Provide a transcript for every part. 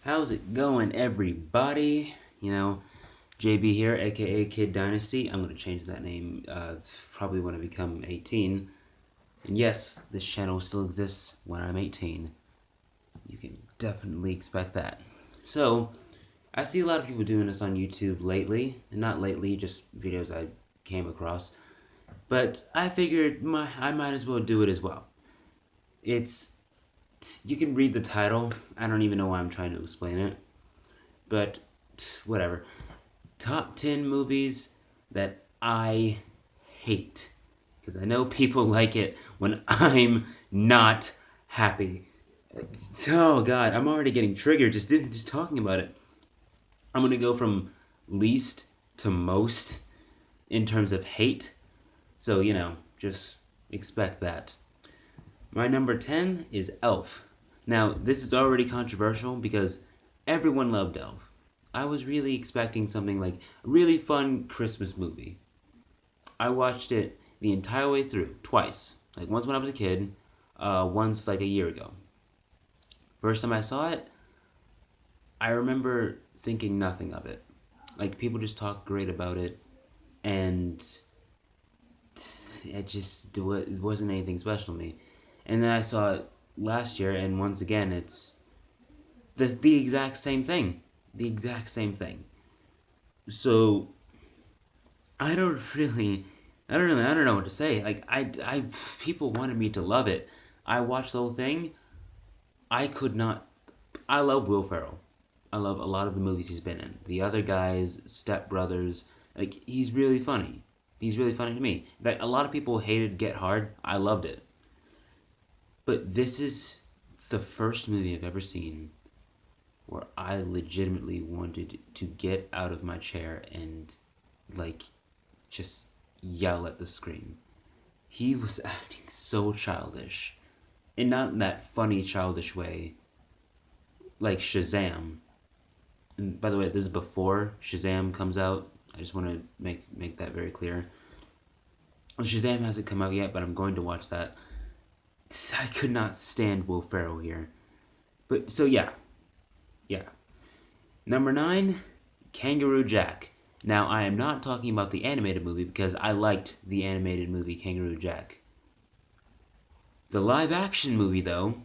How's it going, everybody? JB here, aka Kid Dynasty. I'm gonna change that name. It's probably when I become 18. And yes, this channel still exists when I'm 18. You can definitely expect that. So, I see a lot of people doing this on YouTube lately, and not lately, just videos I came across. But I figured I might as well do it as well. It's you can read the title. I don't even know why I'm trying to explain it, but whatever. Top 10 movies that I hate. Because I know people like it when I'm not happy. Oh god, I'm already getting triggered just talking about it. I'm gonna go from least to most in terms of hate. So, just expect that. My number 10 is Elf. Now, this is already controversial because everyone loved Elf. I was really expecting something like a really fun Christmas movie. I watched it the entire way through, twice. Like once when I was a kid, once like a year ago. First time I saw it, I remember thinking nothing of it. Like people just talk great about it, and it wasn't anything special to me. And then I saw it last year, and once again, it's the exact same thing. The exact same thing. So I don't really, I don't know what to say. Like people wanted me to love it. I watched the whole thing. I could not. I love Will Ferrell. I love a lot of the movies he's been in. The other guys, Step Brothers, like he's really funny. He's really funny to me. In fact, a lot of people hated Get Hard. I loved it. But this is the first movie I've ever seen where I legitimately wanted to get out of my chair and like just yell at the screen. He was acting so childish. And not in that funny childish way like Shazam. And by the way, this is before Shazam comes out. I just want to make that very clear. Shazam hasn't come out yet, but I'm going to watch that. I could not stand Will Ferrell here. But so yeah. Yeah. Number 9, Kangaroo Jack. Now, I am not talking about the animated movie because I liked the animated movie Kangaroo Jack. The live action movie, though,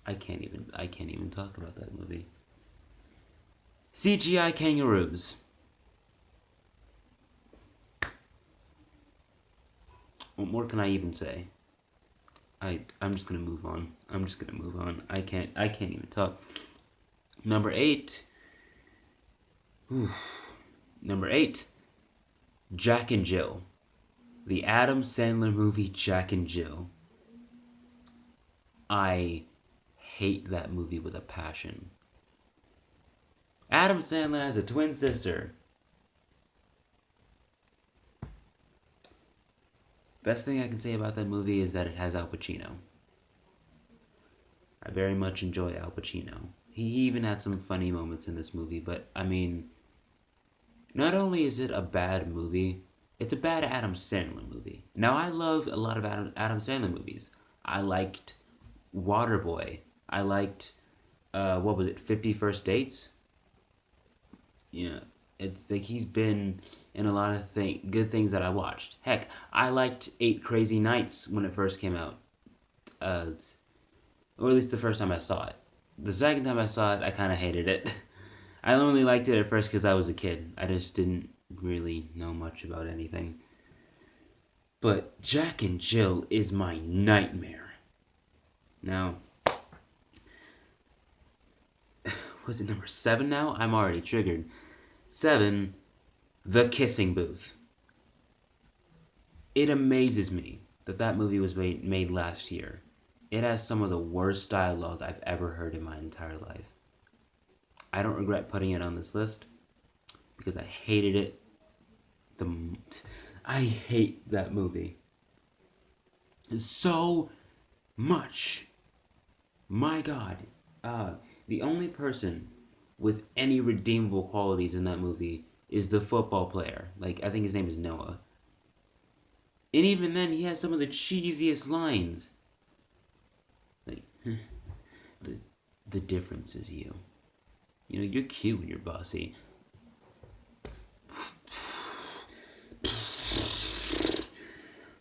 I can't even talk about that movie. CGI kangaroos. What more can I even say? I'm just gonna move on. I'm just gonna move on. I can't even talk. Number 8. Whew. Number 8. Jack and Jill. The Adam Sandler movie Jack and Jill. I hate that movie with a passion. Adam Sandler has a twin sister. Best thing I can say about that movie is that it has Al Pacino. I very much enjoy Al Pacino. He even had some funny moments in this movie, but I mean, not only is it a bad movie, it's a bad Adam Sandler movie. Now, I love a lot of Adam Sandler movies. I liked Waterboy. I liked, what was it, 50 First Dates? Yeah, it's like he's been in a lot of good things that I watched. Heck, I liked Eight Crazy Nights when it first came out. Uh, or at least the first time I saw it. The second time I saw it, I kind of hated it. I only liked it at first because I was a kid. I just didn't really know much about anything. But Jack and Jill is my nightmare. Now, was it number 7 now? I'm already triggered. 7, The Kissing Booth. It amazes me that that movie was made last year. It has some of the worst dialogue I've ever heard in my entire life. I don't regret putting it on this list because I hated it. I hate that movie so much. My God, the only person with any redeemable qualities in that movie is the football player. Like I think his name is Noah. And even then, he has some of the cheesiest lines. Like, the, the difference is you. You know, you're cute when you're bossy.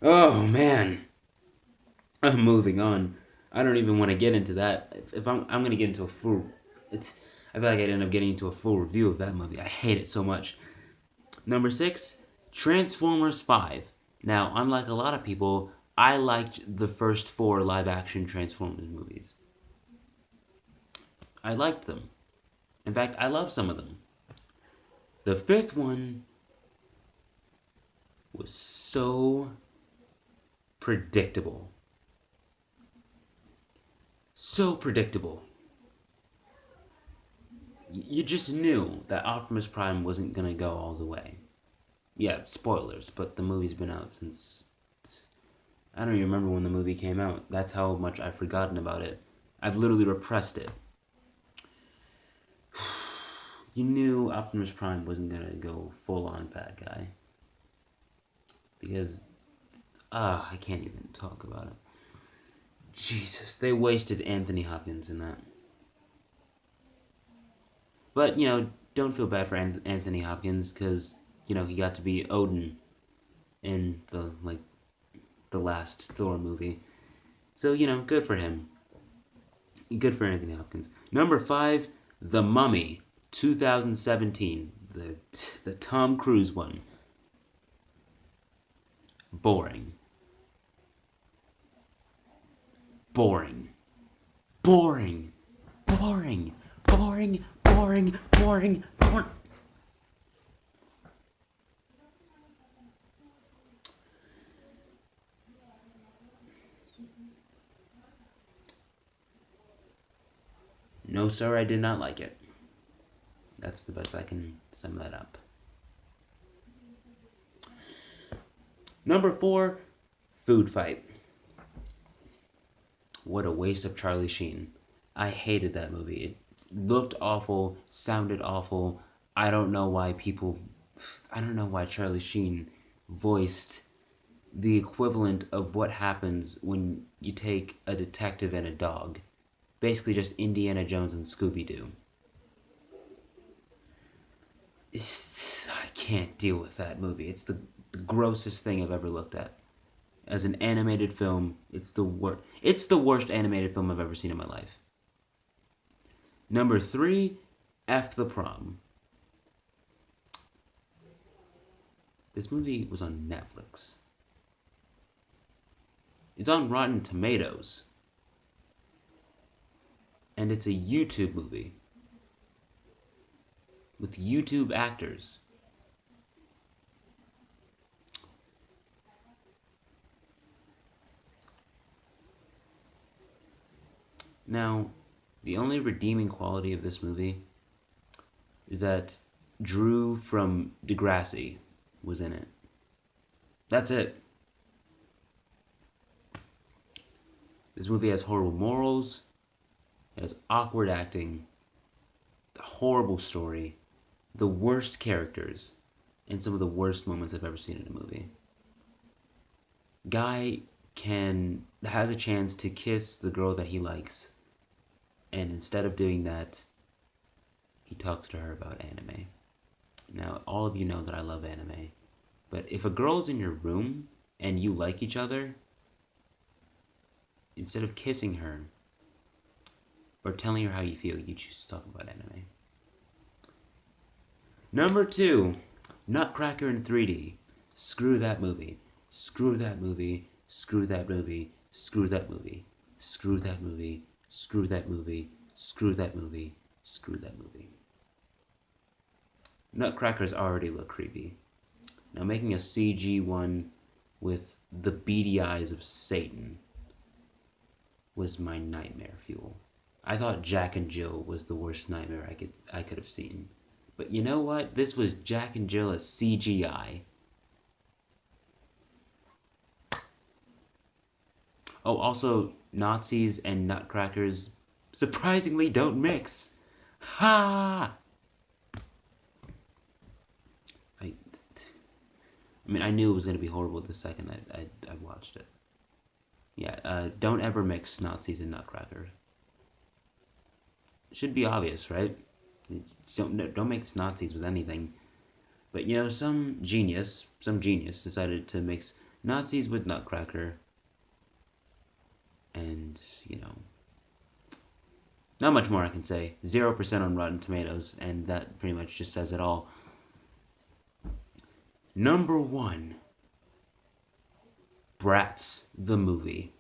Oh, man. I'm moving on. I don't even want to get into that. If I'm going to get into a full... I feel like I'd end up getting into a full review of that movie. I hate it so much. Number 6, Transformers 5. Now, unlike a lot of people, I liked the first 4 live-action Transformers movies. I liked them. In fact, I love some of them. The 5th one was so predictable. So predictable. You just knew that Optimus Prime wasn't going to go all the way. Yeah, spoilers, but the movie's been out since... I don't even remember when the movie came out. That's how much I've forgotten about it. I've literally repressed it. You knew Optimus Prime wasn't going to go full-on bad guy. Because... I can't even talk about it. Jesus, they wasted Anthony Hopkins in that. But, you know, don't feel bad for Anthony Hopkins, because, you know, he got to be Odin in the last Thor movie. So, you know, good for him. Good for Anthony Hopkins. Number 5, The Mummy, 2017. The Tom Cruise one. Boring. Boring. Boring. Boring. Boring. Boring. Boring. Boring. No, sir, I did not like it. That's the best I can sum that up. Number 4, Food Fight. What a waste of Charlie Sheen. I hated that movie. It looked awful, sounded awful. I don't know why Charlie Sheen voiced the equivalent of what happens when you take a detective and a dog. Basically just Indiana Jones and Scooby-Doo. I can't deal with that movie. It's the grossest thing I've ever looked at. As an animated film, it's the worst. It's the worst animated film I've ever seen in my life. Number 3, F the Prom. This movie was on Netflix. It's on Rotten Tomatoes. And it's a YouTube movie. With YouTube actors. Now, the only redeeming quality of this movie is that Drew from Degrassi was in it. That's it. This movie has horrible morals, it has awkward acting, a horrible story, the worst characters, and some of the worst moments I've ever seen in a movie. Guy has a chance to kiss the girl that he likes, and instead of doing that, he talks to her about anime. Now, all of you know that I love anime, but if a girl's in your room and you like each other, instead of kissing her or telling her how you feel, you choose to talk about anime. Number 2, Nutcracker in 3D. Screw that movie. Screw that movie. Screw that movie. Screw that movie. Screw that movie. Screw that movie. Screw that movie. Screw that movie. Nutcrackers already look creepy. Now making a CG one with the beady eyes of Satan was my nightmare fuel. I thought Jack and Jill was the worst nightmare I could have seen. But you know what? This was Jack and Jill as CGI. Oh, also, Nazis and Nutcrackers surprisingly don't mix. Ha! I mean, I knew it was going to be horrible the second I watched it. Yeah, don't ever mix Nazis and Nutcrackers. It should be obvious, right? Don't mix Nazis with anything. But you know, some genius decided to mix Nazis with Nutcracker, and you know, not much more I can say. 0% on Rotten Tomatoes, and that pretty much just says it all. Number one, Bratz, the movie.